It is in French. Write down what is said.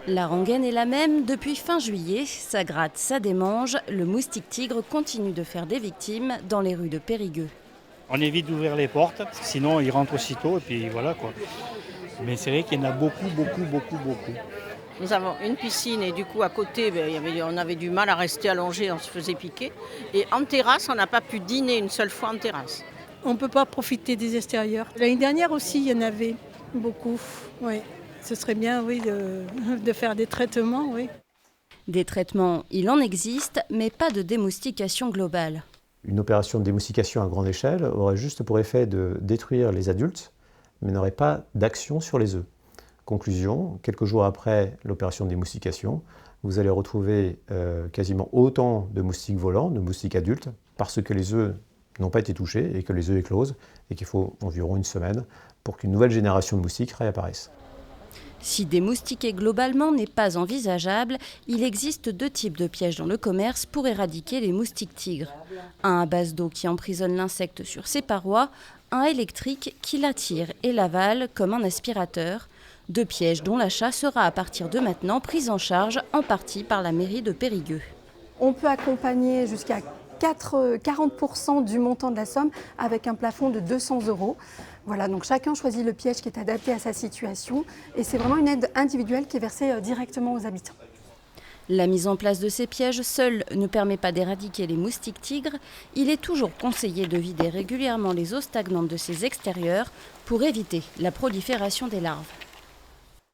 La rengaine est la même depuis fin juillet. Ça gratte, ça démange. Le moustique tigre continue de faire des victimes dans les rues de Périgueux. On évite d'ouvrir les portes, sinon ils rentrent aussitôt et puis voilà quoi. Mais c'est vrai qu'il y en a beaucoup. Nous avons une piscine et du coup à côté, on avait du mal à rester allongé, on se faisait piquer. Et en terrasse, on n'a pas pu dîner une seule fois en terrasse. On ne peut pas profiter des extérieurs. L'année dernière aussi, il y en avait beaucoup. Oui. Ce serait bien, oui, de faire des traitements, oui. Des traitements, il en existe, mais pas de démoustication globale. Une opération de démoustication à grande échelle aurait juste pour effet de détruire les adultes, mais n'aurait pas d'action sur les œufs. Conclusion, quelques jours après l'opération de démoustication, vous allez retrouver quasiment autant de moustiques volants, de moustiques adultes, parce que les œufs n'ont pas été touchés et que les œufs éclosent, et qu'il faut environ une semaine pour qu'une nouvelle génération de moustiques réapparaisse. Si démoustiquer globalement n'est pas envisageable, il existe deux types de pièges dans le commerce pour éradiquer les moustiques tigres. Un à base d'eau qui emprisonne l'insecte sur ses parois, un électrique qui l'attire et l'avale comme un aspirateur. Deux pièges dont l'achat sera à partir de maintenant pris en charge en partie par la mairie de Périgueux. On peut accompagner jusqu'à 40% du montant de la somme avec un plafond de 200 €. Voilà, donc chacun choisit le piège qui est adapté à sa situation et c'est vraiment une aide individuelle qui est versée directement aux habitants. La mise en place de ces pièges seule ne permet pas d'éradiquer les moustiques tigres. Il est toujours conseillé de vider régulièrement les eaux stagnantes de ces extérieurs pour éviter la prolifération des larves.